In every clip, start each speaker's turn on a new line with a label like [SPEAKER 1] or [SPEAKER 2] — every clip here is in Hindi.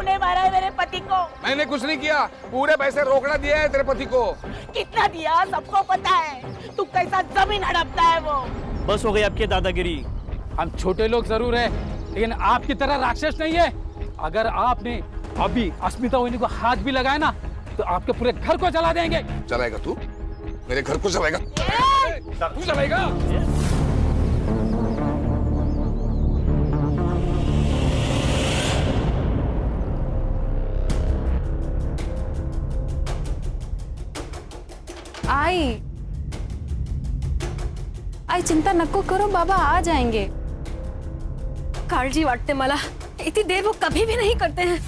[SPEAKER 1] तूने मारा है मेरे पति को।
[SPEAKER 2] मैंने कुछ नहीं किया, पूरे पैसे रोकड़ा दिया है तेरे पति को।
[SPEAKER 1] कितना दिया सबको पता है, तू कैसा जमीन हड़पता है वो।
[SPEAKER 3] बस हो गई आपकी दादागिरी।
[SPEAKER 4] हम छोटे लोग जरूर है, लेकिन आपकी तरह राक्षस नहीं है। अगर आपने अभी अस्मिता वहिनी को हाथ भी लगाया ना, तो आपके पूरे घर को जला देंगे।
[SPEAKER 2] चलाएगा तू? मेरे घर को चलाएगा? तू चलाएगा?
[SPEAKER 5] आई चिंता नको करो, बाबा आ जाएंगे। काळजी वाटते मला, इतनी देर वो कभी भी नहीं करते हैं।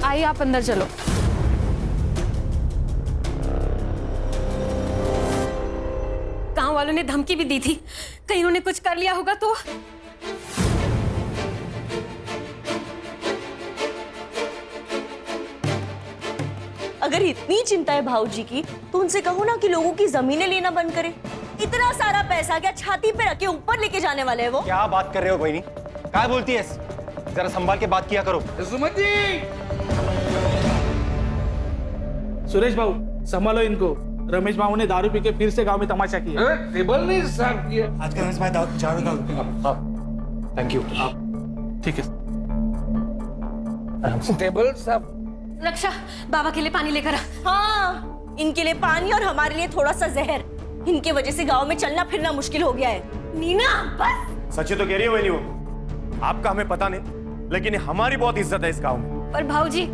[SPEAKER 5] आई आप अंदर चलो। गांव वालों ने धमकी भी दी थी, कहीं उन्होंने कुछ कर लिया होगा तो।
[SPEAKER 6] अगर इतनी चिंता है भाऊजी की, तो उनसे कहो ना कि लोगों की जमीनें लेना बंद करें। इतना सारा पैसा क्या छाती पे रखे ऊपर लेके जाने वाले हैं वो?
[SPEAKER 7] क्या बात कर रहे हो बहनी? क्या बोलती है? जरा संभाल के बात किया करो।
[SPEAKER 2] सुमन जी!
[SPEAKER 4] सुरेश बाबू संभालो इनको। रमेश बाबू ने दारू पी के फिर से गांव में तमाशा किया।
[SPEAKER 2] टेबल नहीं साफ किया।
[SPEAKER 7] आज का रमेश भाई चारों का। Thank you.
[SPEAKER 4] ठीक है।
[SPEAKER 2] टेबल साफ।
[SPEAKER 5] रक्षा, बाबा के लिए पानी लेकर आ।
[SPEAKER 6] हाँ, इनके लिए पानी और हमारे लिए थोड़ा सा जहर। इनके वजह से गांव में चलना फिरना मुश्किल हो गया है।
[SPEAKER 5] नीना बस।
[SPEAKER 7] सच्ची तो कह रही है बहनी वो। आपका हमें पता नहीं, लेकिन हमारी बहुत इज्जत है इस गांव में।
[SPEAKER 5] पर भाऊजी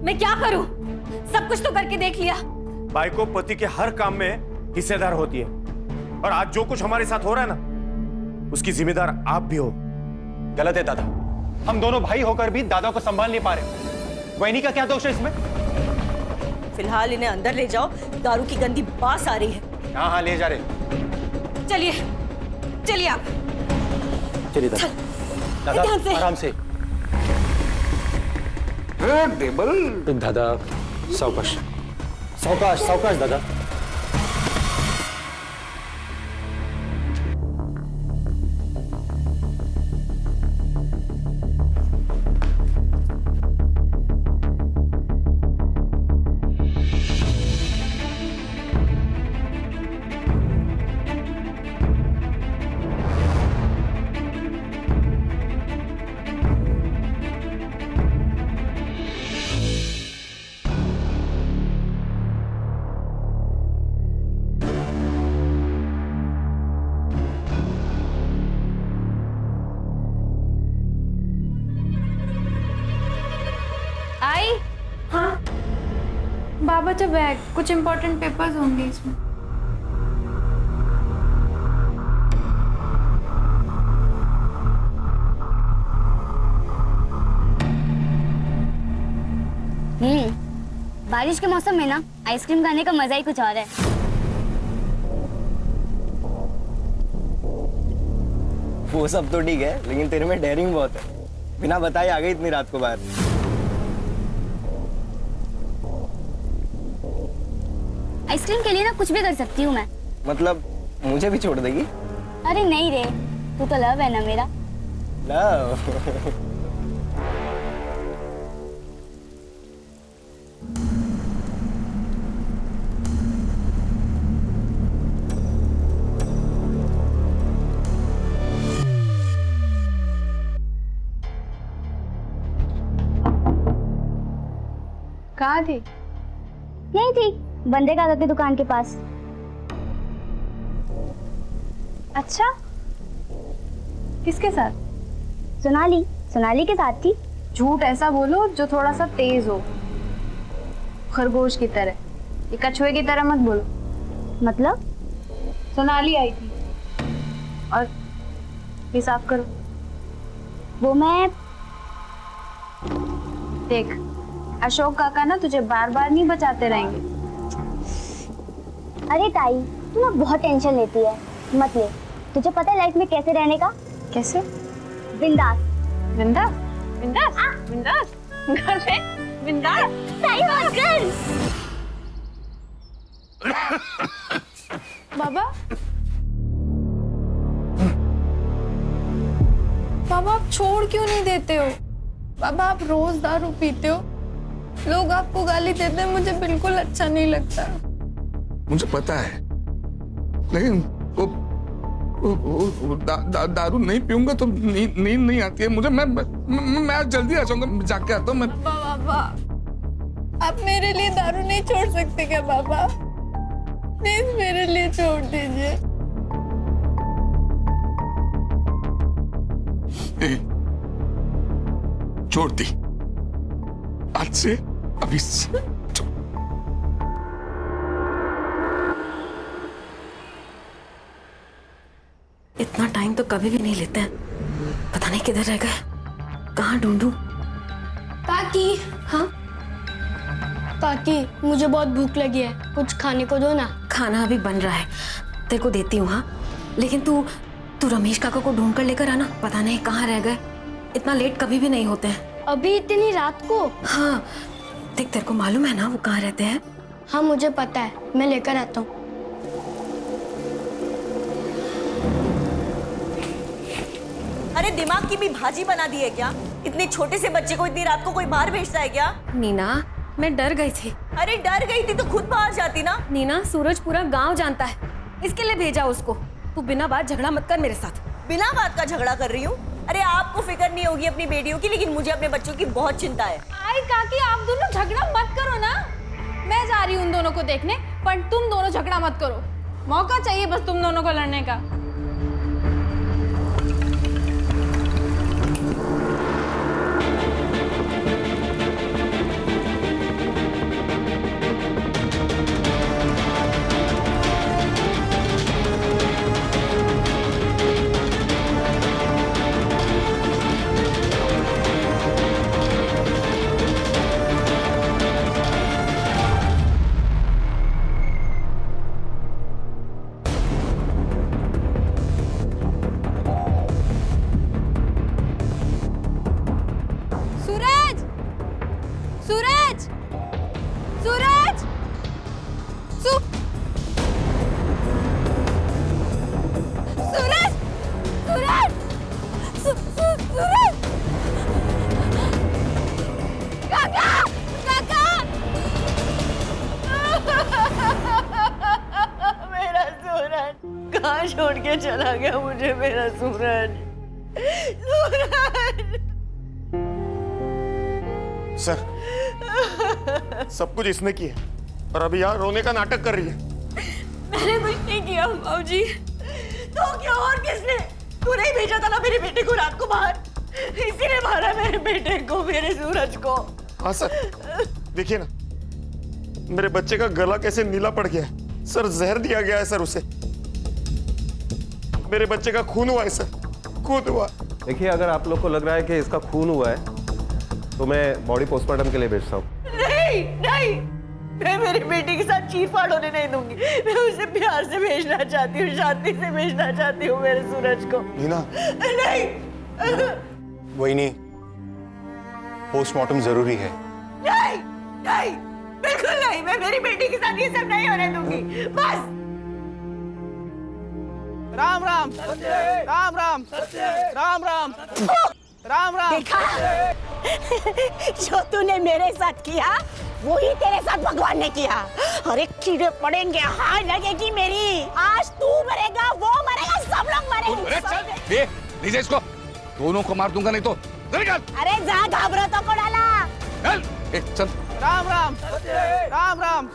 [SPEAKER 5] मैं क्या करूं? सब कुछ तो करके देख लिया।
[SPEAKER 7] भाई को पति के हर काम में हिस्सेदार होती है, और आज जो कुछ हमारे साथ हो रहा है ना, उसकी जिम्मेदार आप भी हो। गलत है दादा, हम दोनों भाई होकर भी दादा को संभाल नहीं पा रहे। वहिनी का क्या दोष है इसमें?
[SPEAKER 6] फिलहाल इन्हें अंदर ले जाओ, दारू की गंदी बास आ रही है।
[SPEAKER 7] हाँ हाँ ले जा रहे।
[SPEAKER 5] चलिए चलिए आप।
[SPEAKER 7] चलिए दादा। दादा
[SPEAKER 5] ध्यान से।
[SPEAKER 7] आराम से।
[SPEAKER 2] टेबल।
[SPEAKER 7] दादा सावकाश सावकाश सावकाश दादा।
[SPEAKER 5] आई। हाँ बाबा का बैग, कुछ इम्पोर्टेंट पेपर्स होंगे इसमें।
[SPEAKER 8] बारिश के मौसम में ना आइसक्रीम खाने का मजा ही कुछ और है।
[SPEAKER 9] वो सब तो ठीक है, लेकिन तेरे में डेयरिंग बहुत है। बिना बताए आ गई इतनी रात को बाहर।
[SPEAKER 8] आइसक्रीम के लिए ना कुछ भी कर सकती हूँ मैं।
[SPEAKER 9] मतलब मुझे भी छोड़ देगी?
[SPEAKER 8] अरे नहीं रे, तू तो लव है ना मेरा।
[SPEAKER 9] लव?
[SPEAKER 8] कहाँ थी? यही थी, बंदे काका की दुकान के पास।
[SPEAKER 5] अच्छा, किसके साथ?
[SPEAKER 8] सोनाली, सोनाली के साथ थी।
[SPEAKER 5] झूठ ऐसा बोलो जो थोड़ा सा तेज हो, खरगोश की तरह। ये कछुए की तरह मत बोलो।
[SPEAKER 8] मतलब?
[SPEAKER 5] सोनाली आई थी। और ये साफ करो।
[SPEAKER 8] वो मैं
[SPEAKER 5] देख, अशोक काका ना तुझे बार बार नहीं बचाते रहेंगे।
[SPEAKER 8] अरे ताई, तू ना बहुत टेंशन लेती है। मत ले, तुझे पता है लाइफ में कैसे रहने का?
[SPEAKER 5] कैसे?
[SPEAKER 8] बिंदास।
[SPEAKER 5] बिंदास? बिंदास? बिंदास? घर पे बिंदास?
[SPEAKER 8] ताई मत कर।
[SPEAKER 5] बाबा बाबा आप छोड़ क्यों नहीं देते हो? बाबा आप रोज दारू पीते हो, लोग आपको गाली देते हैं, मुझे बिल्कुल अच्छा नहीं लगता।
[SPEAKER 2] मुझे पता है, लेकिन दारू नहीं पीऊंगा तो नींद नहीं आती है मुझे। मैं आज जल्दी आ जाऊंगा, जाके आता हूँ मैं।
[SPEAKER 5] बाबा आप मेरे लिए दारू नहीं छोड़ सकते क्या बाबा? प्लीज मेरे लिए छोड़ दीजिए।
[SPEAKER 2] छोड़ दी, आज से अभी से।
[SPEAKER 5] इतना टाइम तो कभी भी नहीं लेते हैं। पता नहीं किधर रह गए, कहाँ ढूंढूं?
[SPEAKER 8] काकी,
[SPEAKER 5] हाँ
[SPEAKER 8] काकी मुझे बहुत भूख लगी है, कुछ खाने को दो ना।
[SPEAKER 5] खाना अभी बन रहा है, तेरे को देती हूँ। हाँ लेकिन तू रमेश काका को ढूंढ कर लेकर आना, पता नहीं कहाँ रह गए। इतना लेट कभी भी नहीं होते हैं।
[SPEAKER 8] अभी इतनी रात को?
[SPEAKER 5] हाँ देख, तेरे को मालूम है ना वो कहाँ रहते हैं?
[SPEAKER 8] हाँ मुझे पता है, मैं लेकर आता हूँ।
[SPEAKER 6] अरे दिमाग की भी भाजी बना दी है क्या? इतने छोटे से बच्चे को इतनी रात को कोई बाहर भेजता है क्या?
[SPEAKER 5] नीना मैं डर गई थी।
[SPEAKER 6] अरे डर गई थी तो खुद बाहर जाती ना।
[SPEAKER 5] नीना सूरज पूरा गांव जानता है, इसके लिए भेजा उसको। तू बिना बात झगड़ा मत कर मेरे साथ।
[SPEAKER 6] बिना बात का झगड़ा कर रही हूँ? अरे आपको फिक्र नहीं होगी अपनी बेटियों की, लेकिन मुझे अपने बच्चों की बहुत चिंता है।
[SPEAKER 5] आई काकी आप दोनों झगड़ा मत करो ना, मैं जा रही हूँ उन दोनों को देखने, पर तुम दोनों झगड़ा मत करो। मौका चाहिए बस तुम दोनों को लड़ने का।
[SPEAKER 6] कहाँ छोड़ के चला गया मुझे मेरा सूरज?
[SPEAKER 7] सर, सब कुछ इसने किया और अभी यहाँ रोने का नाटक कर रही है।
[SPEAKER 6] मैंने कुछ नहीं किया बाबूजी। तो क्या और किसने? तू नहीं भेजा था ना मेरे बेटे को रात को बाहर, इसीलिए मारा मेरे बेटे को, मेरे सूरज को।
[SPEAKER 7] हाँ सर, देखिए ना मेरे बच्चे का गला कैसे नीला पड़ गया है। सर जहर दिया गया है सर उसे। मेरे बच्चे का खून हुआ है सर, खून हुआ।
[SPEAKER 10] देखिए अगर आप लोग को लग रहा है कि इसका खून हुआ है तो मैं बॉडी पोस्टमार्टम के लिए भेजता हूँ।
[SPEAKER 6] नहीं नहीं, मैं मेरी बेटी के साथ चीरफाड़ होने नहीं दूंगी। मैं उसे प्यार से भेजना चाहती हूँ, शांति से भेजना चाहती हूँ मेरे सूरज को।
[SPEAKER 7] नीना
[SPEAKER 6] नहीं,
[SPEAKER 7] वही नहीं, पोस्टमार्टम जरूरी है।
[SPEAKER 6] नहीं नहीं, बिल्कुल नहीं, मैं मेरी बेटी के साथ ये सब नहीं होने दूंगी। बस।
[SPEAKER 3] राम राम राम राम राम राम राम राम।
[SPEAKER 1] देखा जो तूने मेरे साथ किया वो ही तेरे साथ भगवान ने किया। अरे कीड़े पड़ेंगे, हाय लगेगी मेरी। आज तू मरेगा, वो मरेगा, सब लोग मरेंगे।
[SPEAKER 2] लीजिए इसको, दोनों को मार दूंगा नहीं तो।
[SPEAKER 1] अरे जा, घबराता को डाला।
[SPEAKER 2] चल एक चल।
[SPEAKER 3] राम राम राम राम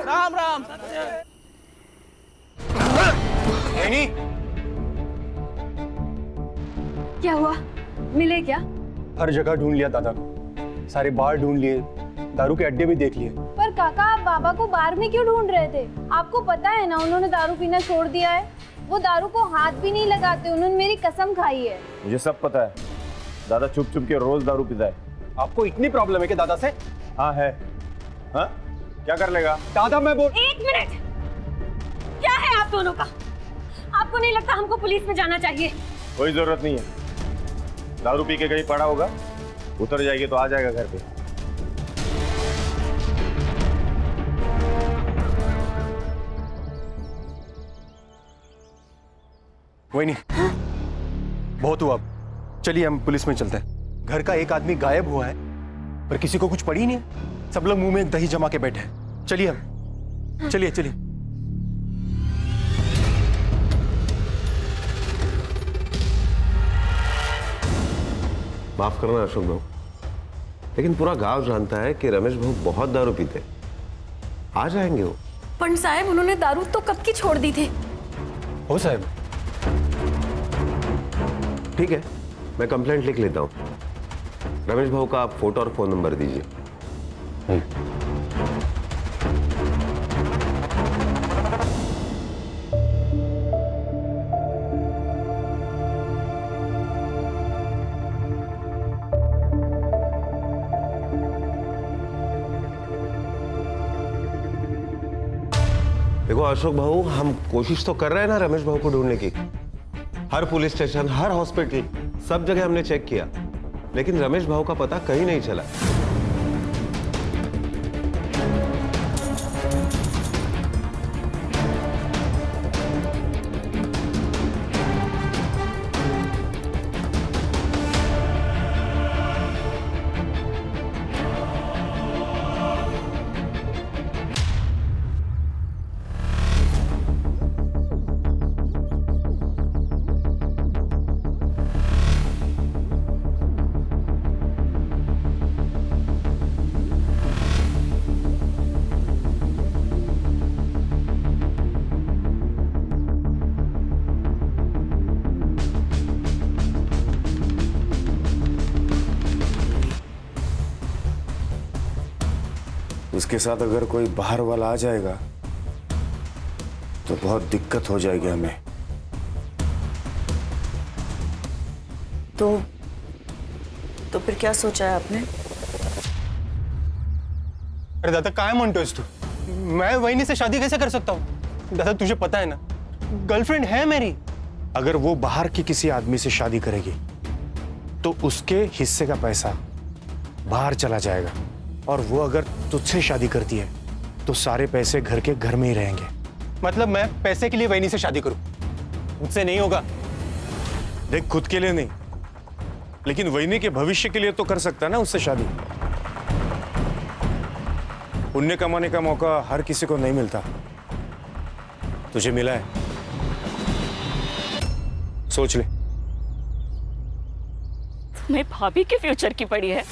[SPEAKER 3] राम राम।
[SPEAKER 7] नहीं,
[SPEAKER 5] क्या हुआ, मिले क्या?
[SPEAKER 7] हर जगह ढूंढ लिया दादा को, सारे बार ढूंढ लिए, दारू के अड्डे भी देख लिए।
[SPEAKER 5] पर काका आप बाबा को बार में क्यों ढूंढ रहे थे? आपको पता है ना उन्होंने दारू पीना छोड़ दिया है। वो दारू को हाथ भी नहीं लगाते, उन्होंने मेरी कसम खाई है।
[SPEAKER 10] मुझे सब पता है, दादा चुप चुप के रोज दारू पीता है।
[SPEAKER 7] आपको इतनी प्रॉब्लम है कि दादा से?
[SPEAKER 10] हाँ है। हाँ क्या कर लेगा
[SPEAKER 7] दादा? मैं बोल।
[SPEAKER 5] एक मिनट, क्या है आप दोनों का? आपको नहीं लगता हमको पुलिस में जाना चाहिए?
[SPEAKER 10] कोई जरूरत नहीं है, दारू पी के कहीं पड़ा होगा, उतर जाएगी तो आ जाएगा घर पे।
[SPEAKER 7] कोई नहीं, बहुत हुआ, चलिए हम पुलिस में चलते हैं। घर का एक आदमी गायब हुआ है पर किसी को कुछ पड़ी नहीं है। सब लोग मुंह में दही जमा के बैठे हैं। चलिए हम, चलिए चलिए।
[SPEAKER 10] माफ करना अशोक भाऊ, लेकिन पूरा गांव जानता है कि रमेश भाऊ बहुत दारू पीते। आ जाएंगे वो।
[SPEAKER 5] पर साहब उन्होंने दारू तो कब की छोड़ दी थे।
[SPEAKER 7] हो साहब।
[SPEAKER 10] ठीक है, मैं कंप्लेंट लिख लेता हूँ। रमेश भाऊ का आप फोटो और फोन नंबर दीजिए। देखो अशोक भाऊ, हम कोशिश तो कर रहे हैं ना रमेश भाऊ को ढूंढने की। हर पुलिस स्टेशन, हर हॉस्पिटल, सब जगह हमने चेक किया, लेकिन रमेश भाऊ का पता कहीं नहीं चला।
[SPEAKER 7] उसके साथ अगर कोई बाहर वाला आ जाएगा तो बहुत दिक्कत हो जाएगी हमें।
[SPEAKER 6] तो फिर क्या सोचा है आपने?
[SPEAKER 7] अरे दादा काय म्हणतोयस तू? मैं वहिनी से शादी कैसे कर सकता हूँ? दादा तुझे पता है ना, गर्लफ्रेंड है मेरी। अगर वो बाहर की किसी आदमी से शादी करेगी तो उसके हिस्से का पैसा बाहर चला जाएगा, और वो अगर तुझसे शादी करती है तो सारे पैसे घर के घर में ही रहेंगे। मतलब मैं पैसे के लिए वहिनी से शादी करूं? मुझसे नहीं होगा। देख, खुद के लिए नहीं, लेकिन वहिनी के भविष्य के लिए तो कर सकता है ना उससे शादी। पुण्य कमाने का मौका हर किसी को नहीं मिलता। तुझे मिला है, सोच ले।
[SPEAKER 1] तुम्हें भाभी के फ्यूचर की पड़ी है।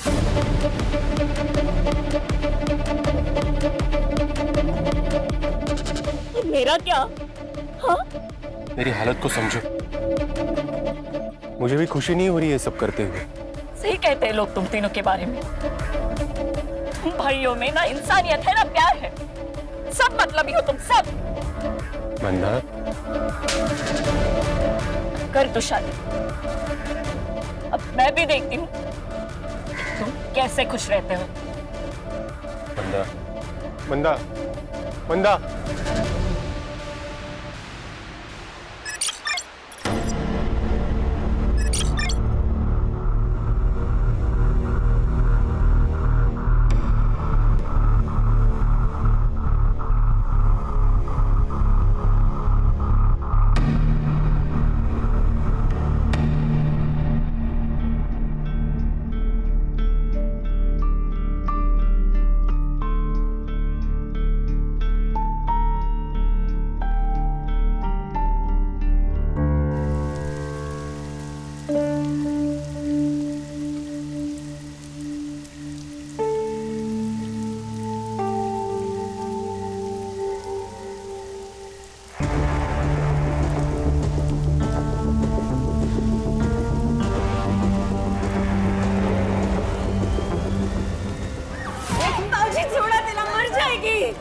[SPEAKER 1] मेरा क्या? हाँ?
[SPEAKER 7] मेरी हालत को समझो। मुझे भी खुशी नहीं हो रही है सब करते हुए।
[SPEAKER 1] सही कहते हैं लोग तुम तीनों के बारे में। तुम भाइयों में ना इंसानियत है ना प्यार है। सब मतलबी हो तुम सब।
[SPEAKER 7] मंदा,
[SPEAKER 1] कर तो शादी। अब मैं भी देखती हूँ तुम कैसे खुश रहते हो।
[SPEAKER 7] मंदा, मंदा, मंदा।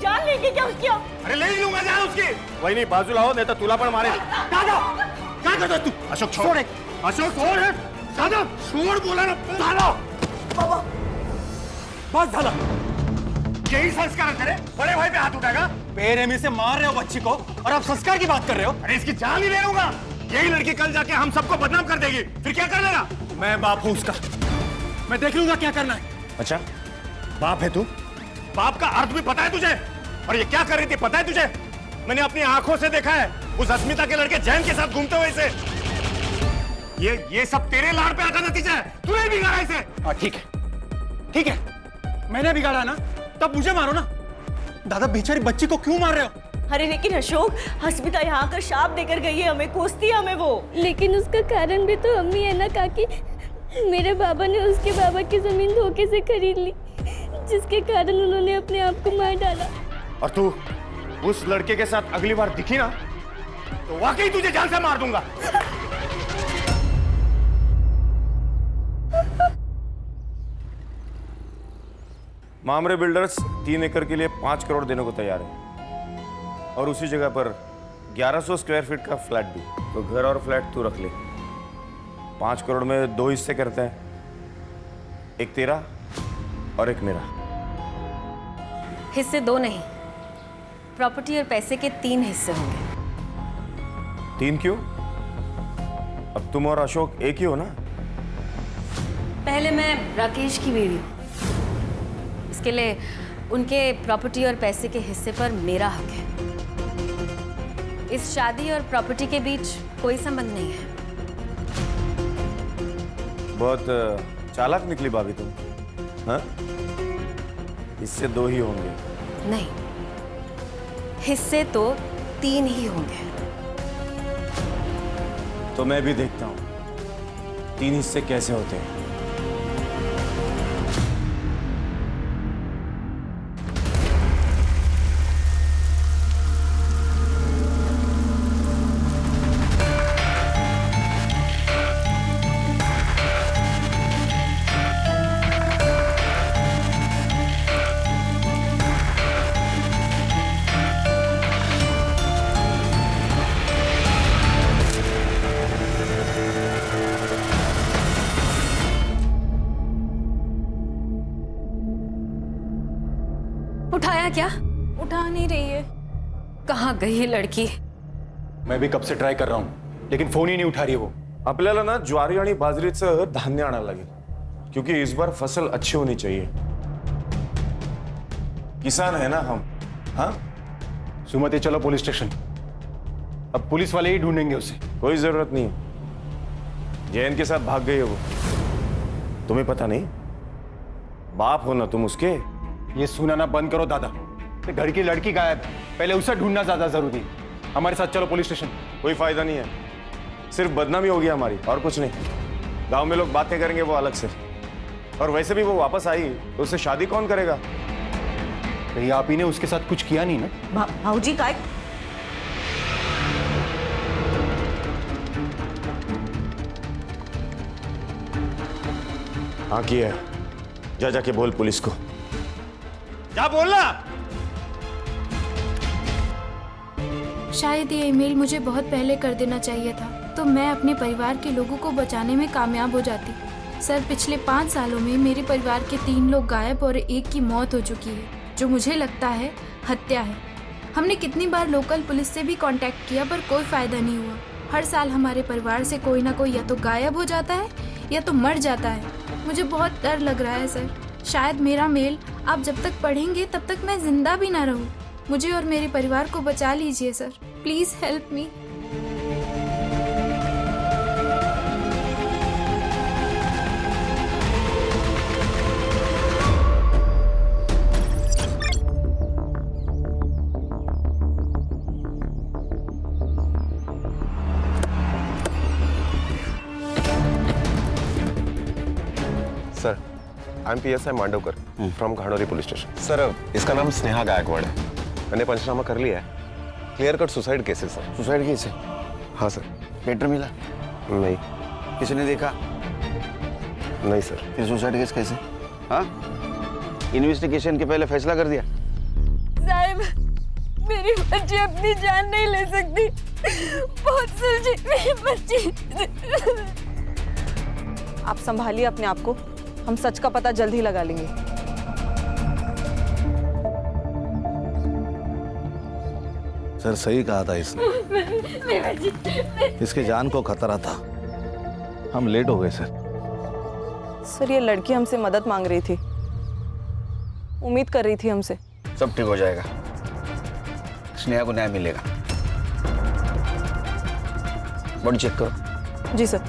[SPEAKER 1] जान लेके क्या किया?
[SPEAKER 7] अरे ले ही लूंगा जान उसकी। वही नहीं, बाजू लाओ नहीं तो तुला पण मारे। क्या करतो तू? अशोक छोड़। अशोक छोड़। दादा छोड़ बोला ना। दादा बाबा बस झाला। यही संस्कार तेरे बड़े भाई पे हाथ उठाएगा? बेरहमी से मार रहे हो बच्ची को और आप संस्कार की बात कर रहे हो? अरे इसकी जान ही ले लूंगा। यही लड़की कल जाके हम सबको बदनाम कर देगी, फिर क्या कर लेगा? मैं बाप हूं उसका, मैं देख लूंगा क्या करना है। अच्छा बाप है तू? बाप का अर्थ भी पता है तुझे? और ये क्या कर रही थी पता है तुझे? मैंने अपनी आंखों से देखा है उस अस्मिता के लड़के जैन के साथ घूमते हुए इसे। ये सब तेरे लाड़ पे आकर नतीजा है। तूने बिगाड़ा इसे।
[SPEAKER 3] हाँ ठीक है, मैंने बिगाड़ा ना, तब मुझे मारो ना। दादा बेचारी बच्ची को क्यों मार रहे हो?
[SPEAKER 6] अरे लेकिन अशोक, अस्मिता यहाँ आकर शाप देकर गई है हमें, कोसती है हमें वो।
[SPEAKER 8] लेकिन उसका कारण भी तो हम ही है ना काकी। मेरे बाबा ने उसके बाबा की जमीन धोखे से खरीद ली, जिसके कारण उन्होंने अपने आप को मार डाला।
[SPEAKER 7] और तू उस लड़के के साथ अगली बार दिखी ना तो वाकई तुझे जान से मार दूंगा। मामरे बिल्डर्स 3 एकड़ के लिए 5 करोड़ देने को तैयार है और उसी जगह पर 1100 स्क्वायर फीट का फ्लैट भी। तो घर और फ्लैट तू रख ले। 5 करोड़ में 2 हिस्से करते हैं, एक तेरा और एक मेरा।
[SPEAKER 5] हिस्से 2 नहीं, प्रॉपर्टी और पैसे के 3 हिस्से होंगे।
[SPEAKER 7] 3 क्यों? अब तुम और अशोक एक ही हो ना?
[SPEAKER 5] पहले मैं राकेश की बीवी हूँ, इसके लिए उनके प्रॉपर्टी और पैसे के हिस्से पर मेरा हक है। इस शादी और प्रॉपर्टी के बीच कोई संबंध नहीं है।
[SPEAKER 7] बहुत चालाक निकली भाभी तुम। हाँ? इससे 2 ही होंगे।
[SPEAKER 5] नहीं, हिस्से तो 3 ही होंगे।
[SPEAKER 7] तो मैं भी देखता हूं 3 हिस्से कैसे होते हैं।
[SPEAKER 5] उठाया क्या?
[SPEAKER 6] उठा नहीं रही है।
[SPEAKER 5] कहाँ गई है लड़की?
[SPEAKER 3] मैं भी कब से ट्राई कर रहा हूँ, लेकिन फोन ही नहीं उठा रही है वो।
[SPEAKER 7] आपल्याला ना ज्वारी आणि बाजरीचं धान्य आणायला लागेल, क्योंकि इस बार फसल अच्छी होनी चाहिए। किसान है ना हम। हाँ,
[SPEAKER 3] सुमति चलो पुलिस स्टेशन, अब पुलिस वाले ही ढूंढेंगे उसे।
[SPEAKER 7] कोई जरूरत नहीं है, जैन के साथ भाग गई है वो। तुम्हें पता नहीं? बाप हो ना तुम उसके।
[SPEAKER 3] ये सुनाना बंद करो दादा। ये घर की लड़की गायब है, पहले उसे ढूंढना ज्यादा जरूरी है। हमारे साथ चलो पुलिस स्टेशन।
[SPEAKER 7] कोई फायदा नहीं है, सिर्फ बदनामी होगी हमारी और कुछ नहीं। गांव में लोग बातें करेंगे वो अलग से, और वैसे भी वो वापस आई तो उससे शादी कौन करेगा?
[SPEAKER 3] कहीं आप ही ने उसके साथ कुछ किया नहीं ना?
[SPEAKER 6] भाऊजी काय?
[SPEAKER 7] हाँ किया। जा जाके बोल पुलिस को, जा बोलना।
[SPEAKER 8] शायद ये ईमेल मुझे बहुत पहले कर देना चाहिए था, तो मैं अपने परिवार के लोगों को बचाने में कामयाब हो जाती। सर, पिछले 5 सालों में मेरे परिवार के 3 लोग गायब और एक की मौत हो चुकी है, जो मुझे लगता है हत्या है। हमने कितनी बार लोकल पुलिस से भी कांटेक्ट किया, पर कोई फायदा नहीं हुआ। हर साल हमारे परिवार से कोई ना कोई या तो गायब हो जाता है या तो मर जाता है। मुझे बहुत डर लग रहा है सर। शायद मेरा मेल आप जब तक पढ़ेंगे तब तक मैं जिंदा भी ना रहूं। मुझे और मेरे परिवार को बचा लीजिए sir, please help me.
[SPEAKER 10] Sir, I am PSI Mandavkar from Ghanori police station. Sir, इसका नाम स्नेहा गायकवाड़ है। मैंने पंचनामा कर लिया है। क्लियर कट सुसाइड केस है सर।
[SPEAKER 9] सुसाइड केस है?
[SPEAKER 10] हाँ सर।
[SPEAKER 9] लेटर मिला?
[SPEAKER 10] नहीं।
[SPEAKER 9] किसी ने देखा?
[SPEAKER 10] नहीं सर।
[SPEAKER 9] फिर सुसाइड केस कैसे? हाँ, इन्वेस्टिगेशन के पहले फैसला कर दिया?
[SPEAKER 6] साहब, मेरी बच्ची अपनी जान नहीं ले सकती। बहुत सुलझी मेरी बच्ची।
[SPEAKER 11] आप संभालिए अपने आप को, हम सच का पता जल्द ही लगा लेंगे।
[SPEAKER 12] सर, सही कहा था इसने। इसके जान को खतरा था। हम लेट हो गए सर।
[SPEAKER 11] सर, ये लड़की हमसे मदद मांग रही थी, उम्मीद कर रही थी हमसे।
[SPEAKER 9] सब ठीक हो जाएगा, स्नेहा को न्याय मिलेगा। बॉडी चेक करो।
[SPEAKER 11] जी सर।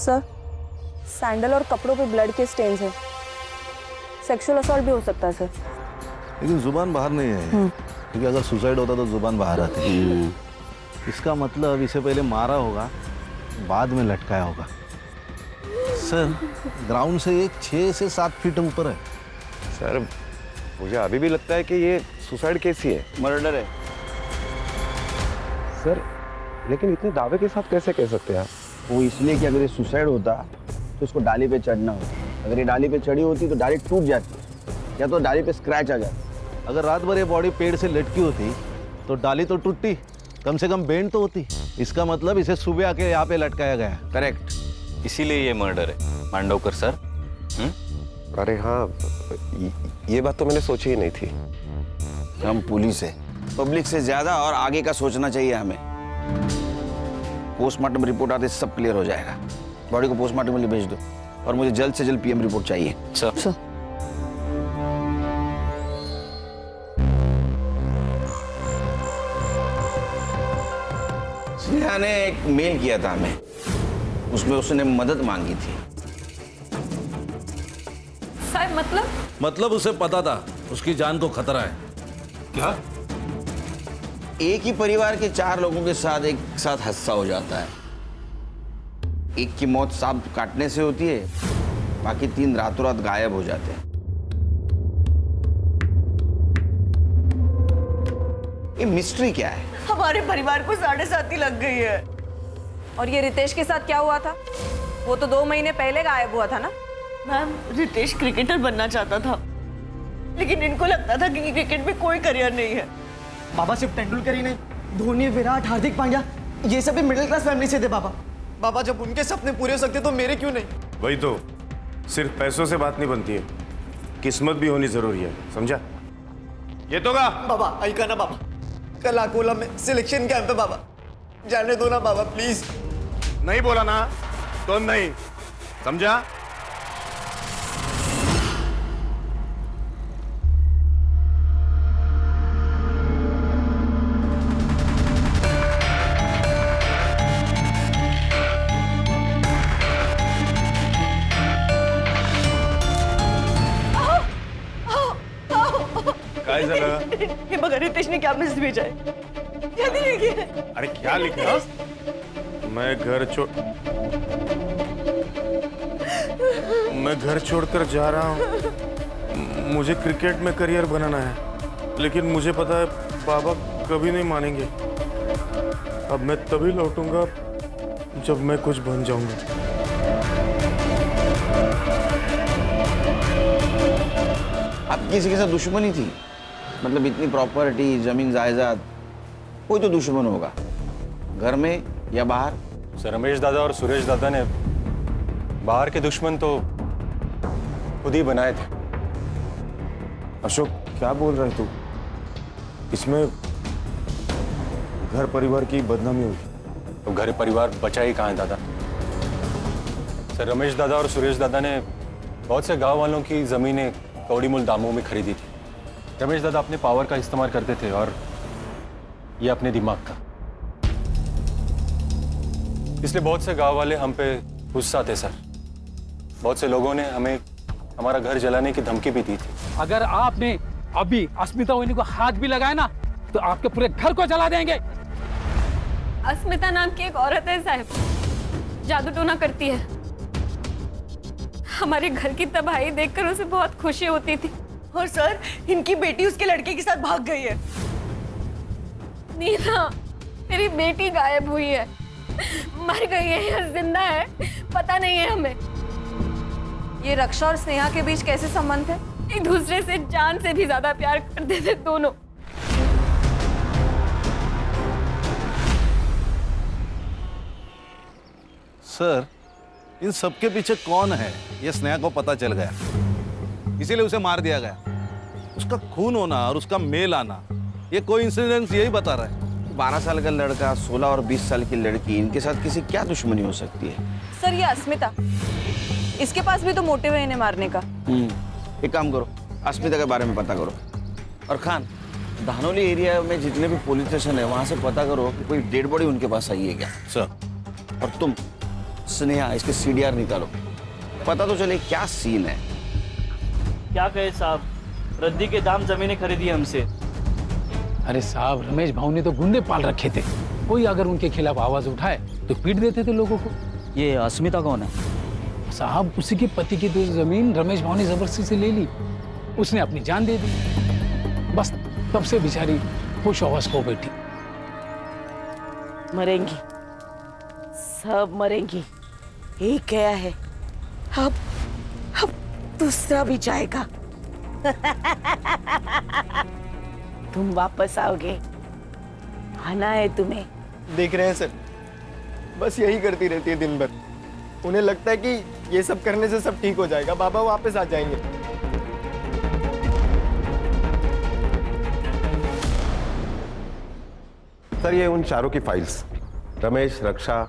[SPEAKER 11] सर, सैंडल और कपड़ों पे ब्लड के स्टेन्स हैं। सेक्सुअल असॉल्ट भी हो सकता है सर।
[SPEAKER 12] लेकिन जुबान बाहर नहीं है, क्योंकि अगर सुसाइड होता तो जुबान बाहर आती। इसका मतलब इसे पहले मारा होगा, बाद में लटकाया होगा। सर, ग्राउंड से ये 6 से 7 फीट ऊपर है।
[SPEAKER 10] सर मुझे अभी भी लगता है कि ये सुसाइड केस ही है,
[SPEAKER 9] मर्डर है।
[SPEAKER 10] सर लेकिन इतने दावे के साथ कैसे कह सकते हैं आप?
[SPEAKER 9] वो इसलिए कि अगर ये सुसाइड होता तो उसको डाली पे चढ़ना होता। अगर ये डाली पे चढ़ी होती तो डाली टूट जाती या तो डाली पे स्क्रैच आ जाता।
[SPEAKER 12] अगर रात भर ये बॉडी पेड़ से लटकी होती तो डाली तो टूटती, कम से कम बेंड तो होती। इसका मतलब इसे सुबह आके यहाँ पे लटकाया गया।
[SPEAKER 9] करेक्ट,
[SPEAKER 13] इसीलिए ये मर्डर है मांडवकर सर।
[SPEAKER 10] अरे हाँ, ये बात तो मैंने सोची ही नहीं थी।
[SPEAKER 9] हम पुलिस है, पब्लिक से ज्यादा और आगे का सोचना चाहिए हमें। पोस्टमार्टम रिपोर्ट आते सब क्लियर हो जाएगा। बॉडी को पोस्टमार्टम के लिए भेज दो और मुझे जल्द से जल्द पीएम रिपोर्ट चाहिए।
[SPEAKER 13] सर
[SPEAKER 9] स्नेहा ने एक मेल किया था हमें, उसमें उसने मदद मांगी थी।
[SPEAKER 5] सर
[SPEAKER 12] मतलब उसे पता था उसकी जान को खतरा है।
[SPEAKER 9] क्या? एक ही परिवार के 4 लोगों के साथ एक साथ हादसा हो जाता है। एक की मौत सांप काटने से होती है, बाकी 3 रातों रात गायब हो जाते हैं। ये मिस्ट्री क्या है?
[SPEAKER 6] हमारे परिवार को 7.5 लग गई है।
[SPEAKER 11] और ये रितेश के साथ क्या हुआ था? वो तो 2 महीने पहले गायब हुआ था ना।
[SPEAKER 6] मैम, रितेश क्रिकेटर बनना चाहता था, लेकिन इनको लगता था कि क्रिकेट में कोई करियर नहीं है।
[SPEAKER 14] बाबा सिर्फ तेंदुलकर ही नहीं, धोनी, विराट, हार्दिक पांड्या, ये सब भी मिडिल क्लास फैमिली से थे बाबा। बाबा जब उनके सपने पूरे हो सकते तो मेरे क्यों नहीं?
[SPEAKER 7] वही तो, सिर्फ पैसों से बात नहीं बनती है, किस्मत भी होनी जरूरी है, समझा? ये तो का
[SPEAKER 14] बाबा ऐका ना बाबा, कल अकोला में सिलेक्शन कैंप है बाबा, जाने दो ना बाबा प्लीज।
[SPEAKER 7] नहीं बोला ना तो नहीं, समझा? काय झालं?
[SPEAKER 6] हे बघा, रितेश ने क्या मैसेज भेजा है, जल्दी देखिए।
[SPEAKER 7] अरे क्या लिखा? मैं घर छोड़कर जा रहा हूँ, मुझे क्रिकेट में करियर बनाना है, लेकिन मुझे पता है बाबा कभी नहीं मानेंगे। अब मैं तभी लौटूंगा जब मैं कुछ बन जाऊंगा।
[SPEAKER 9] अब किसी के साथ दुश्मनी थी? मतलब इतनी प्रॉपर्टी, जमीन जायदाद, कोई तो दुश्मन होगा, घर में या बाहर।
[SPEAKER 7] सर, रमेश दादा और सुरेश दादा ने बाहर के दुश्मन तो खुद ही बनाए थे। अशोक, क्या बोल रहे तू? इसमें घर परिवार की बदनामी हुई। तो घर परिवार बचा ही कहाँ है दादा? सर, रमेश दादा और सुरेश दादा ने बहुत से गांव वालों की जमीनें कौड़ी मूल दामों में खरीदी थी। रमेश दादा अपने पावर का इस्तेमाल करते थे और ये अपने दिमाग का। इसलिए बहुत से गांव वाले हम पे गुस्सा थे सर। बहुत से लोगों ने हमें हमारा घर जलाने की धमकी भी दी थी।
[SPEAKER 4] अगर आपने अभी अस्मिता वहिनी को हाथ भी लगाया ना तो आपके पूरे घर को जला देंगे।
[SPEAKER 5] अस्मिता नाम की एक औरत है साहब, जादू टोना करती है। हमारे घर की तबाही देखकर उसे बहुत खुशी होती थी।
[SPEAKER 6] और सर, इनकी बेटी उसके लड़के के साथ भाग गई है।
[SPEAKER 5] नीना, मेरी बेटी गायब हुई है, मर गई है या जिंदा है पता नहीं है हमें।
[SPEAKER 11] ये रक्षा और स्नेहा के बीच कैसे संबंध है?
[SPEAKER 5] एक दूसरे से जान से भी ज्यादा प्यार करते थे दोनों।
[SPEAKER 12] सर, इन सबके पीछे कौन है ये स्नेहा को पता चल गया, इसीलिए उसे मार दिया गया। उसका खून होना और उसका मेल आना ये कोइंसिडेंस यही बता रहा है।
[SPEAKER 9] 12 साल का लड़का, 16 और 20 साल की लड़की, इनके साथ किसी क्या दुश्मनी हो सकती है?
[SPEAKER 11] सर, ये अस्मिता, इसके पास भी तो मोटिव है इन्हें मारने का।
[SPEAKER 9] एक काम करो, अस्मिता के बारे में पता करो। और खान, धानोली एरिया में जितने भी पुलिस स्टेशन है वहां से पता करो कि कोई डेड बॉडी उनके पास आई है क्या।
[SPEAKER 12] सर।
[SPEAKER 9] और तुम स्नेहा, इसके सीडीआर निकालो, पता तो चले क्या सीन है।
[SPEAKER 14] क्या कहे साहब, रद्दी के दाम जमीनें खरीदी हमसे।
[SPEAKER 4] अरे साहब, रमेश भाऊ ने तो गुंडे पाल रखे थे, कोई अगर उनके खिलाफ आवाज उठाए तो पीट देते थे लोगों को।
[SPEAKER 14] ये अस्मिता कौन है?
[SPEAKER 4] साहब, उसी के पति की तो जमीन रमेश भाऊ ने जबरदस्ती से ले ली, उसने अपनी जान दे दी, बस तब से बेचारी खुश हवस हो बैठी।
[SPEAKER 1] मरेंगी, सब मरेंगी, एक गया है, अब दूसरा भी जाएगा। तुम वापस आओगे, आना है तुम्हें।
[SPEAKER 14] देख रहे हैं सर, बस यही करती रहती है दिन भर। उन्हें लगता है कि ये सब करने से सब ठीक हो जाएगा, बाबा वापस आ जाएंगे।
[SPEAKER 10] सर ये उन चारों की फाइल्स, रमेश, रक्षा,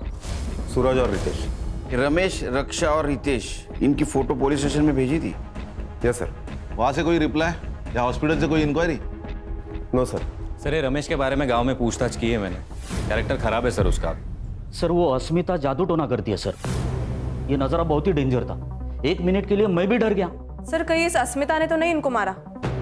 [SPEAKER 10] सूरज और रितेश।
[SPEAKER 9] रमेश, रक्षा और रितेश, इनकी फोटो पुलिस स्टेशन में भेजी थी?
[SPEAKER 10] Yes sir.
[SPEAKER 12] वहां से कोई रिप्लाई या हॉस्पिटल से कोई इंक्वायरी?
[SPEAKER 10] No sir.
[SPEAKER 13] सर ये रमेश के बारे में गांव में पूछताछ की है मैंने, कैरेक्टर खराब है सर उसका।
[SPEAKER 14] सर वो अस्मिता जादू टोना करती है सर, ये नजारा बहुत ही डेंजर था, 1 मिनट के लिए मैं भी डर गया।
[SPEAKER 11] सर कहीं इस अस्मिता ने तो नहीं इनको मारा?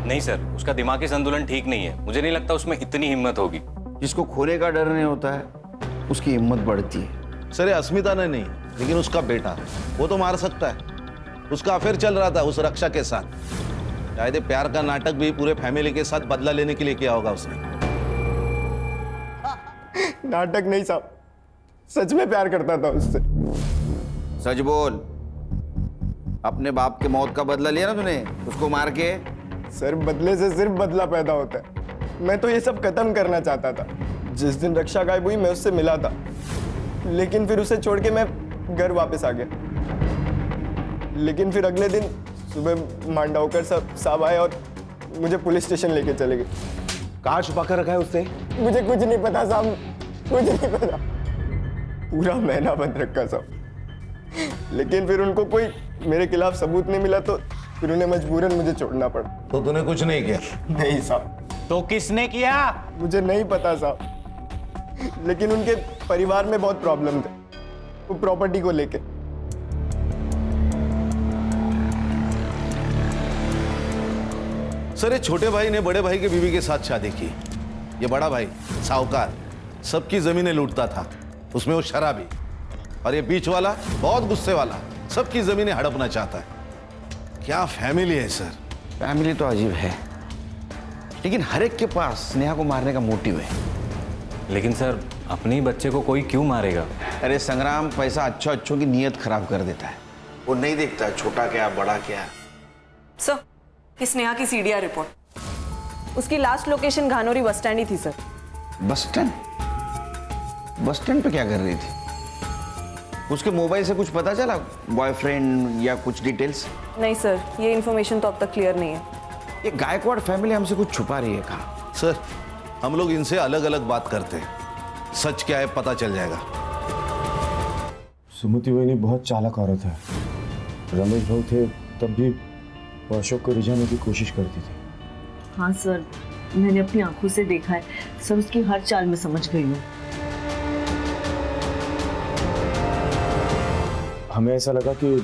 [SPEAKER 13] नहीं सर, उसका दिमागी संतुलन ठीक नहीं है, मुझे नहीं लगता उसमें इतनी हिम्मत होगी।
[SPEAKER 9] जिसको खोने का डर नहीं होता है उसकी हिम्मत बढ़ती है।
[SPEAKER 12] सर ये अस्मिता ने नहीं, लेकिन उसका बेटा, वो तो मार सकता है। उसका अफेयर चल रहा था उस रक्षा के साथ, शायद प्यार का नाटक भी पूरे फैमिली के साथ बदला लेने के लिए किया होगा उसने।
[SPEAKER 14] नाटक नहीं साहब, सच में प्यार करता था उससे।
[SPEAKER 9] सच बोल, अपने बाप के मौत का बदला लिया ना तूने उसको मार के?
[SPEAKER 14] सर बदले से सिर्फ बदला पैदा होता है, मैं तो ये सब खत्म करना चाहता था। जिस दिन रक्षा गायब हुई मैं उससे मिला था, लेकिन फिर उसे छोड़ के मैं घर वापस आ गया। लेकिन फिर अगले दिन सुबह मांडवकर साहब आए और मुझे पुलिस स्टेशन लेके चले गए।
[SPEAKER 10] कहाँ छुपा कर रखा है उसने?
[SPEAKER 14] मुझे कुछ नहीं पता साहब, कुछ नहीं पता, पूरा महीना बंद रखा साहब। लेकिन फिर उनको कोई मेरे खिलाफ सबूत नहीं मिला, तो फिर उन्हें मजबूरन मुझे छोड़ना पड़ा।
[SPEAKER 12] तो तूने कुछ नहीं किया?
[SPEAKER 14] नहीं साहब।
[SPEAKER 7] तो किसने किया?
[SPEAKER 14] मुझे नहीं पता साहब, लेकिन उनके परिवार में बहुत प्रॉब्लम थे, वो प्रॉपर्टी को लेके।
[SPEAKER 12] सर ये छोटे भाई ने बड़े भाई के बीवी के साथ शादी की। ये बड़ा भाई साहूकार सबकी जमीनें लूटता था, उसमें वो शराबी। और ये बीच वाला बहुत गुस्से वाला, सबकी जमीनें हड़पना चाहता है। क्या फैमिली है सर।
[SPEAKER 9] फैमिली तो अजीब है, लेकिन हर एक के पास स्नेहा को मारने का मोटिव है।
[SPEAKER 13] लेकिन सर अपने ही बच्चे को कोई क्यों मारेगा?
[SPEAKER 9] अरे संग्राम, पैसा अच्छों की नीयत खराब कर देता है, वो नहीं देखता छोटा क्या बड़ा क्या।
[SPEAKER 11] सर ये स्नेहा की सीडीआर रिपोर्ट, उसकी लास्ट लोकेशन घानोरी बस स्टैंड ही थी sir.
[SPEAKER 9] Bus stand? Bus stand पे क्या कर रही थी? उसके मोबाइल से कुछ पता चला, बॉयफ्रेंड या कुछ डिटेल्स?
[SPEAKER 11] नहीं सर, ये इन्फॉर्मेशन तो अब तक क्लियर नहीं है।
[SPEAKER 9] ये गायकवाड़ फैमिली हमसे कुछ छुपा रही है कहाँ?
[SPEAKER 12] सर हम लोग इनसे अलग अलग बात करते हैं, सच क्या है पता चल जाएगा।
[SPEAKER 15] सुमति वहिनी बहुत चालाक औरत है। रमेश भाऊ थे तब भी वो अशोक को रिझाने की कोशिश करती थी।
[SPEAKER 6] हाँ सर, मैंने अपनी आंखों से देखा है, सर उसकी हर चाल में समझ गई हूँ।
[SPEAKER 15] हमें ऐसा लगा कि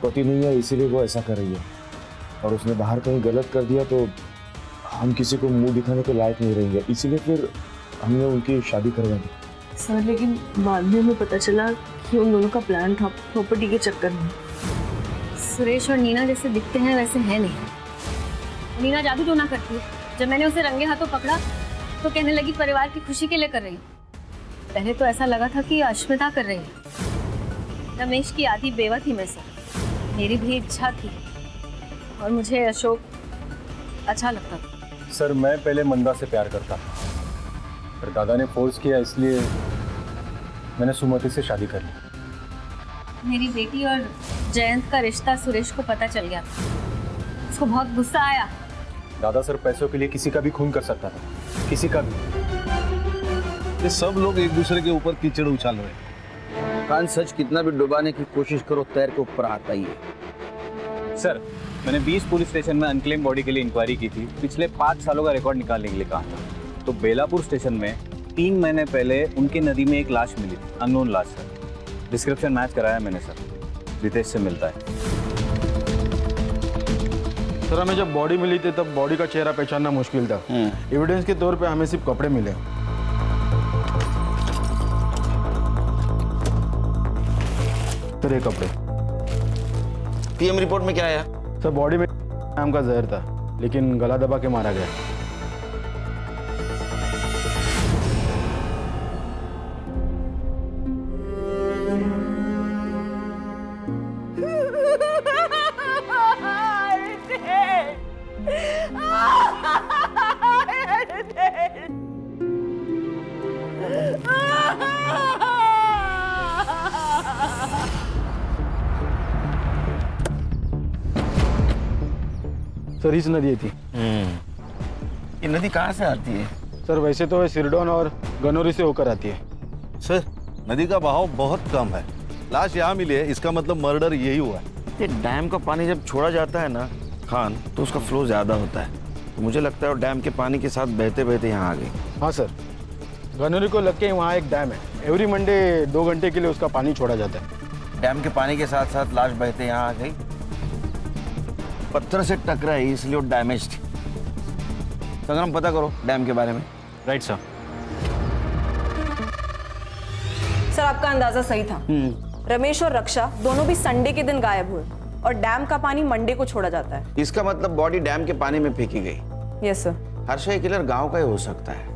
[SPEAKER 15] पति नहीं है इसीलिए वो ऐसा कर रही है, और उसने बाहर कहीं गलत कर दिया तो हम किसी को मुंह दिखाने के लायक नहीं रहेंगे, इसीलिए फिर हमने उनकी शादी करवा दी।
[SPEAKER 6] सर लेकिन बाद में हमें पता चला कि उन दोनों का प्लान था प्रॉपर्टी के चक्कर में।
[SPEAKER 5] सुरेश और नीना जैसे दिखते हैं वैसे है नहीं। नीना जादू टोना करती है, जब मैंने उसे रंगे हाथों पकड़ा तो कहने लगी परिवार की खुशी के लिए कर रही हूँ। पहले तो ऐसा लगा था कि अश्मिता कर रही है। रमेश की आधी बेवा थी मैं से, मेरी भी इच्छा थी और मुझे अशोक अच्छा लगता था।
[SPEAKER 15] सर मैं पहले मंदा से प्यार करता था, पर दादा ने फोर्स किया इसलिए मैंने सुमति से शादी कर ली।
[SPEAKER 5] मेरी बेटी और जयंत का रिश्ता सुरेश को पता चल गया, उसको बहुत गुस्सा आया।
[SPEAKER 15] दादा सर पैसों के लिए किसी का भी खून कर सकता था, किसी का भी।
[SPEAKER 12] ये सब लोग एक दूसरे के ऊपर कीचड़ उछाल रहे हैं।
[SPEAKER 9] कान सच कितना भी डुबाने की कोशिश करो, तैर के ऊपर आता ही है।
[SPEAKER 13] सर मैंने 20 पुलिस स्टेशन में अनक्लेम बॉडी के लिए इंक्वायरी की थी, पिछले 5 सालों का रिकॉर्ड निकालने के लिए कहा था। तो बेलापुर स्टेशन में 3 महीने पहले उनकी नदी में एक लाश मिली थी, अननोन लाश सर। डिस्क्रिप्शन मैच कराया मैंने सर, रितेश से मिलता है।
[SPEAKER 3] सर हमें जब बॉडी मिली थी तब बॉडी का चेहरा पहचानना मुश्किल था। एविडेंस के तौर पे हमें सिर्फ कपड़े मिले। सर ये कपड़े।
[SPEAKER 9] पीएम रिपोर्ट में क्या आया?
[SPEAKER 3] सर बॉडी में नाम का जहर था, लेकिन गला दबा के मारा गया। सर इस नदी थी।
[SPEAKER 9] ये नदी कहाँ से आती है?
[SPEAKER 3] सर वैसे तो ये सिरडोन और गनौरी से होकर आती है।
[SPEAKER 12] सर नदी का बहाव बहुत कम है, लाश यहाँ मिली है, इसका मतलब मर्डर यही हुआ है।
[SPEAKER 9] ये डैम का पानी जब छोड़ा जाता है ना खान, तो उसका फ्लो ज़्यादा होता है, तो मुझे लगता है वो डैम के पानी के साथ बहते बहते यहाँ आ गई।
[SPEAKER 3] हाँ सर, गनौरी को लग के वहाँ एक डैम है, एवरी मंडे 2 घंटे के लिए उसका पानी छोड़ा जाता है।
[SPEAKER 9] डैम के पानी के साथ साथ लाश बहते यहाँ आ गई, पत्थर से टकराई इसलिए वो डैमेज थी। संग्राम पता करो डैम के बारे में।
[SPEAKER 13] Right sir.
[SPEAKER 11] सर आपका अंदाजा सही था। रमेश और रक्षा दोनों भी संडे के दिन गायब हुए और डैम का पानी मंडे को छोड़ा जाता है।
[SPEAKER 9] इसका मतलब बॉडी डैम के पानी में फेंकी गई।
[SPEAKER 11] Yes sir.
[SPEAKER 9] हर्षा ये किलर गांव का ही हो सकता है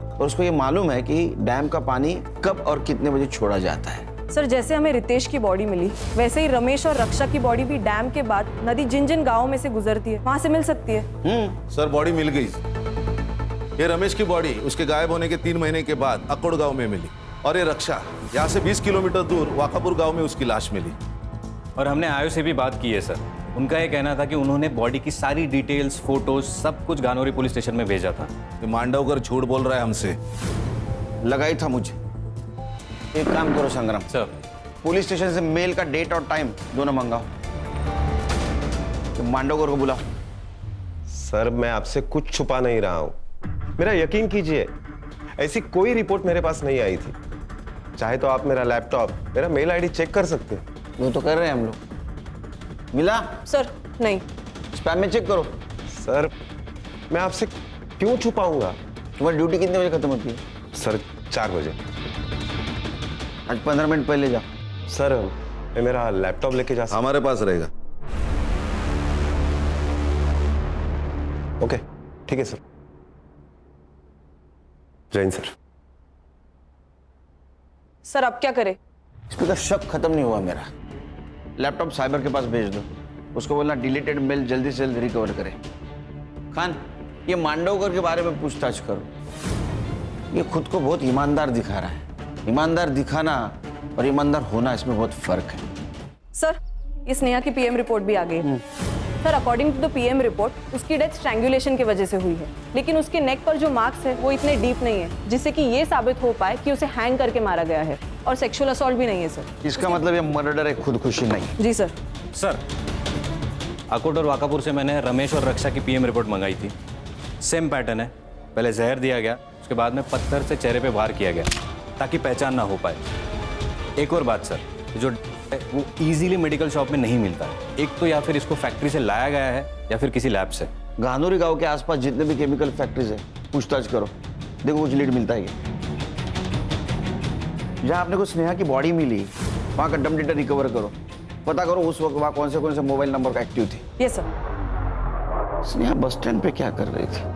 [SPEAKER 9] और उसको ये मालूम है कि डैम का पानी कब और कितने बजे छोड़ा जाता है।
[SPEAKER 11] सर जैसे हमें रितेश की बॉडी मिली, वैसे ही रमेश और रक्षा की बॉडी भी डैम के बाद नदी जिन जिन गाँवों में से गुजरती है वहां से मिल सकती है।
[SPEAKER 12] सर बॉडी मिल गई। ये रमेश की बॉडी उसके गायब होने के 3 महीने के बाद अकोड़ गांव में मिली और ये रक्षा यहाँ से 20 किलोमीटर दूर वाकापुर गांव में उसकी लाश मिली।
[SPEAKER 13] और हमने आयो से भी बात की है सर, उनका ये कहना था कि उन्होंने बॉडी की सारी डिटेल्स, फोटोज सब कुछ गानौरी पुलिस स्टेशन में भेजा था।
[SPEAKER 12] ये मांडवकर झूठ बोल रहा है हमसे।
[SPEAKER 9] लगा ही था मुझे। एक काम करो संग्राम
[SPEAKER 13] सर,
[SPEAKER 9] पुलिस स्टेशन से मेल का डेट और टाइम दोनों मंगाओ, तो मांडवकर को बुलाओ।
[SPEAKER 10] सर मैं आपसे कुछ छुपा नहीं रहा हूं, मेरा यकीन कीजिए, ऐसी कोई रिपोर्ट मेरे पास नहीं आई थी। चाहे तो आप मेरा लैपटॉप, मेरा मेल आईडी चेक कर सकते हैं।
[SPEAKER 9] वो तो कर रहे हैं हम लोग। मिला?
[SPEAKER 11] सर नहीं।
[SPEAKER 9] स्पैम में चेक करो।
[SPEAKER 10] सर मैं आपसे क्यों छुपाऊंगा?
[SPEAKER 9] तुम्हारी ड्यूटी कितने बजे खत्म होती है?
[SPEAKER 10] सर 4 बजे।
[SPEAKER 9] आज 15 मिनट पहले जाओ।
[SPEAKER 10] सर मैं मेरा लैपटॉप लेके जा सकता?
[SPEAKER 12] हमारे पास रहेगा।
[SPEAKER 10] ओके ठीक है सर। जैन सर।
[SPEAKER 11] सर अब क्या करें?
[SPEAKER 9] इस पर शक खत्म नहीं हुआ मेरा। लैपटॉप साइबर के पास भेज दो, उसको बोलना डिलीटेड मेल जल्दी से जल्दी रिकवर करे। खान ये मांडवकर के बारे में पूछताछ करो। ये खुद को बहुत ईमानदार दिखा रहा है। ईमानदार दिखाना और ईमानदार होना इसमें बहुत फर्क है।
[SPEAKER 11] सर ये स्नेहा की पीएम रिपोर्ट भी आ गई है। Sir according to the PM report उसकी डेथ स्ट्रैंगुलेशन की वजह से हुई है, लेकिन उसके नेक पर जो मार्क्स है वो इतने डीप नहीं है जिससे कि ये साबित हो पाए कि उसे हैंग करके मारा गया है, और सेक्सुअल असॉल्ट भी नहीं है सर।
[SPEAKER 9] इसका मतलब ये मर्डर है, खुदकुशी नहीं।
[SPEAKER 11] जी सर।
[SPEAKER 13] सर अकोट और वाकापुर से मैंने रमेश और रक्षा की पीएम रिपोर्ट मंगाई थी। सेम पैटर्न है, पहले जहर दिया गया, उसके बाद में पत्थर से चेहरे पे वार किया गया ताकि पहचान ना हो पाए। एक और बात सर, जो वो इजीली मेडिकल शॉप में नहीं मिलता है। एक तो या फिर इसको फैक्ट्री से लाया गया है या फिर किसी लैब से।
[SPEAKER 9] गानौरी गांव के आसपास जितने भी केमिकल फैक्ट्रीज है पूछताछ करो, देखो कुछ लीड मिलता है। जहाँ आपने को स्नेहा की बॉडी मिली वहाँ का डम डेटा रिकवर करो, पता करो उस वक्त वहाँ कौन से मोबाइल नंबर का एक्टिव थे।
[SPEAKER 11] Yes sir.
[SPEAKER 9] Sneha bus stand पे क्या कर रही थी?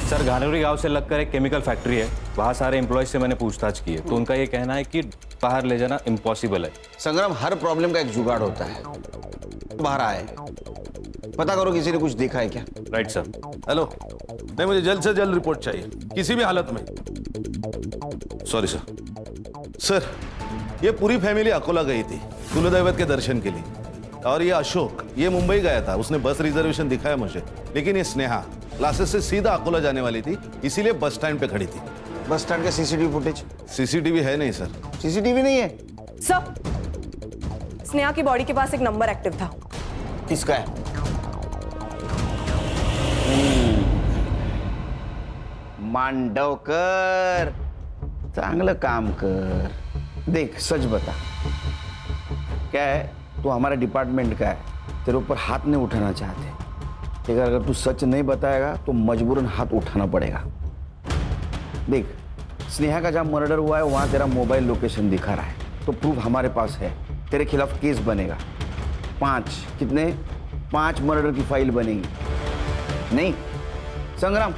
[SPEAKER 13] सर गानौरी गांव से लगकर एक केमिकल फैक्ट्री है, वहाँ सारे एम्प्लॉयज से मैंने पूछताछ की है, तो उनका ये कहना है कि बाहर ले जाना इम्पॉसिबल है।
[SPEAKER 9] संग्राम हर प्रॉब्लम का एक जुगाड़ होता है। बाहर आए, पता करो किसी ने कुछ देखा है क्या।
[SPEAKER 13] Right sir.
[SPEAKER 12] हेलो, नहीं मुझे जल्द से जल्द रिपोर्ट चाहिए किसी भी हालत में। Sorry sir. सर ये पूरी फैमिली अकोला गई थी कुलदैवत के दर्शन के लिए, और ये अशोक ये मुंबई गया था, उसने बस रिजर्वेशन दिखाया मुझे, लेकिन ये स्नेहा क्लासेस से सीधा अकोला जाने वाली थी, इसीलिए बस स्टैंड पे खड़ी थी।
[SPEAKER 9] बस स्टैंड का सीसीटीवी फुटेज?
[SPEAKER 12] सीसीटीवी है नहीं सर।
[SPEAKER 9] सीसीटीवी नहीं है
[SPEAKER 11] सर। स्नेहा की बॉडी के पास एक नंबर एक्टिव था।
[SPEAKER 9] किसका है? मांडवकर, चांगलं काम कर। देख सच बता, क्या है, तू हमारे डिपार्टमेंट का है, तेरे ऊपर हाथ नहीं उठाना चाहते, लेकिन अगर तू सच नहीं बताएगा तो मजबूरन हाथ उठाना पड़ेगा। देख, स्नेहा का जहाँ मर्डर हुआ है वहाँ तेरा मोबाइल लोकेशन दिखा रहा है, तो प्रूफ हमारे पास है, तेरे खिलाफ केस बनेगा। 5 मर्डर की फाइल बनेगी। नहीं संग्राम?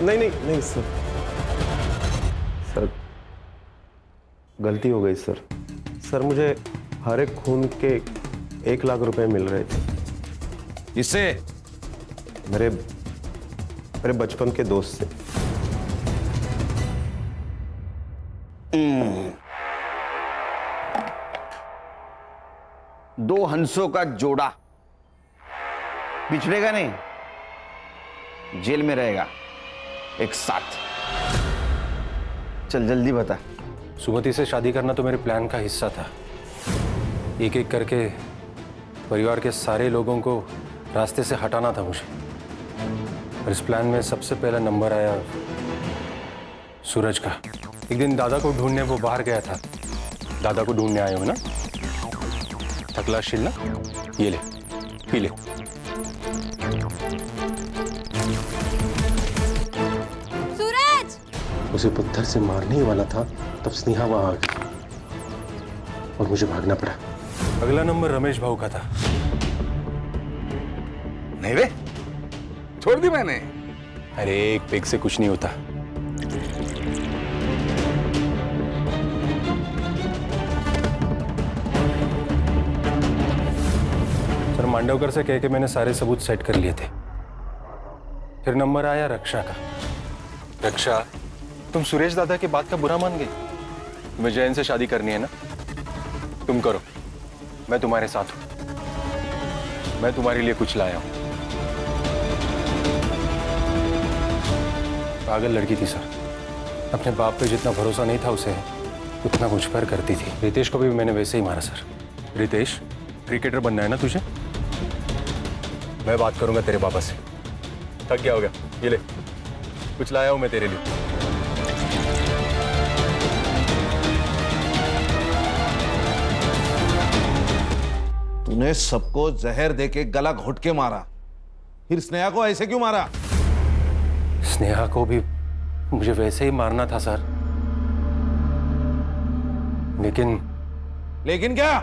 [SPEAKER 10] नहीं सर, गलती हो गई सर। सर मुझे हर एक खून के 1 लाख रुपए मिल रहे थे।
[SPEAKER 9] इससे
[SPEAKER 10] मेरे बचपन के दोस्त से।
[SPEAKER 9] 2 हंसों का जोड़ा बिछड़ेगा नहीं, जेल में रहेगा एक साथ। चल जल्दी बता।
[SPEAKER 13] सुमति से शादी करना तो मेरे प्लान का हिस्सा था। एक एक करके परिवार के सारे लोगों को रास्ते से हटाना था मुझे। और इस प्लान में सबसे पहला नंबर आया सूरज का। एक दिन दादा को ढूंढने वो बाहर गया था। दादा को ढूंढने आए हो ना? थकलाशील ना? ये ले, पी ले।
[SPEAKER 5] सूरज!
[SPEAKER 13] उसे पत्थर से मारने ही वाला था तब स्नेहा वहां आ गई और मुझे भागना पड़ा। अगला नंबर रमेश भाऊ का था।
[SPEAKER 2] नहीं रे, छोड़ दी मैंने।
[SPEAKER 13] अरे एक पेग से कुछ नहीं होता। सर मांडवकर से कह के मैंने सारे सबूत सेट कर लिए थे। फिर नंबर आया रक्षा का। रक्षा, तुम सुरेश दादा की बात का बुरा मान गई? तुम्हें जैन से शादी करनी है ना? तुम करो, मैं तुम्हारे साथ हूं। मैं तुम्हारे लिए कुछ लाया हूं। पागल लड़की थी सर, अपने बाप पे जितना भरोसा नहीं था उसे उतना मुझ पर करती थी। रितेश को भी मैंने वैसे ही मारा सर। रितेश, क्रिकेटर बनना है ना तुझे? मैं बात करूंगा तेरे पापा से। थक गया हो गया, ये ले, कुछ लाया हूं मैं तेरे लिए।
[SPEAKER 12] तूने सबको जहर देके गला घोट के मारा, फिर स्नेहा को ऐसे क्यों मारा?
[SPEAKER 13] स्नेहा को भी मुझे वैसे ही मारना था सर,
[SPEAKER 12] लेकिन क्या?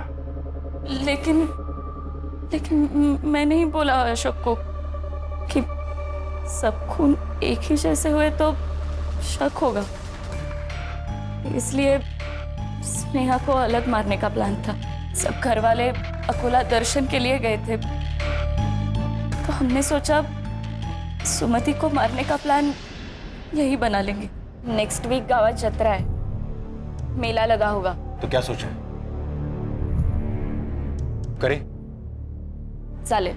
[SPEAKER 6] लेकिन मैं नहीं बोला अशोक को कि सब खून एक ही जैसे हुए तो शक होगा, इसलिए स्नेहा को अलग मारने का प्लान था। सब घर वाले अकोला दर्शन के लिए गए थे, तो हमने सोचा सुमति को मारने का प्लान यही बना लेंगे। नेक्स्ट वीक गावात जत्रा है, मेला लगा होगा।
[SPEAKER 13] तो क्या सोचा? करे
[SPEAKER 6] चालेल।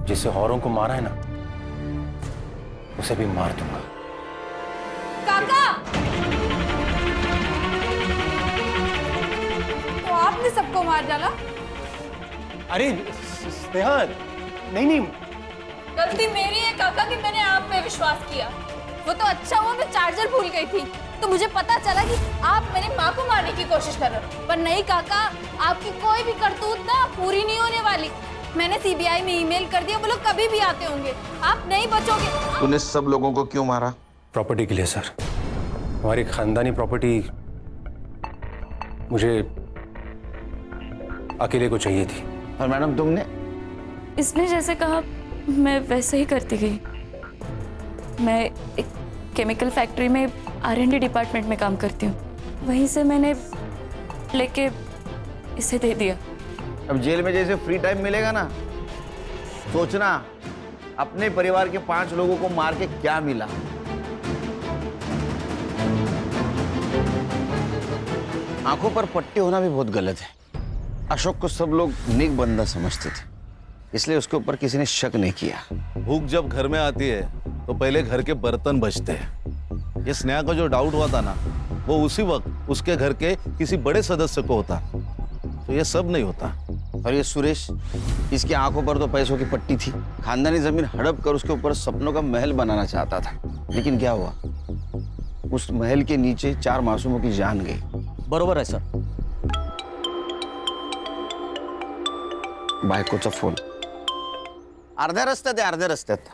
[SPEAKER 13] जिसे औरों को मारा है ना, उसे भी मार दूंगा।
[SPEAKER 5] काका! तो आपने सबको मार डाला?
[SPEAKER 3] अरे स्नेहा, नहीं
[SPEAKER 5] गलती मेरी है काका कि मैंने आप पे विश्वास किया। वो तो अच्छा हुआ मैं चार्जर भूल गई थी, तो मुझे पता चला कि आप मेरी माँ को मारने की कोशिश कर रहे हो। पर नहीं काका, आपकी कोई भी करतूत ना पूरी नहीं होने वाली। मैंने सीबीआई में ईमेल कर दिया, वो लोग कभी भी आते होंगे, आप नहीं बचोगे।
[SPEAKER 9] तूने सब लोगों को क्यों मारा?
[SPEAKER 13] प्रॉपर्टी के लिए सर। हमारी खानदानी प्रॉपर्टी मुझे अकेले को चाहिए थी।
[SPEAKER 9] और मैडम तुमने?
[SPEAKER 6] इसने जैसे कहा मैं वैसे ही करती गई। मैं एक केमिकल फैक्ट्री में R&D डिपार्टमेंट में काम करती हूँ, वहीं से मैंने लेके इसे दे दिया।
[SPEAKER 9] अब जेल में जैसे फ्री टाइम मिलेगा ना, सोचना अपने परिवार के 5 लोगों को मार के क्या मिला। आंखों पर पट्टी होना भी बहुत गलत है। अशोक को सब लोग नेक बंदा समझते थे, इसलिए उसके ऊपर किसी ने शक नहीं किया।
[SPEAKER 12] भूख जब घर में आती है तो पहले घर के बर्तन बचते हैं। ये स्नेहा का जो डाउट हुआ था ना, वो उसी वक्त उसके घर के किसी बड़े सदस्य को होता, तो ये सब नहीं होता।
[SPEAKER 9] और ये सुरेश, इसकी आंखों पर तो पैसों की पट्टी थी। खानदानी जमीन हड़प कर उसके ऊपर सपनों का महल बनाना चाहता था। लेकिन क्या हुआ, उस महल के नीचे 4 मासूमों की जान गई।
[SPEAKER 16] बरोबर आहे सर.
[SPEAKER 9] बायकोचा फोन. अर्ध्या रस्त्यात.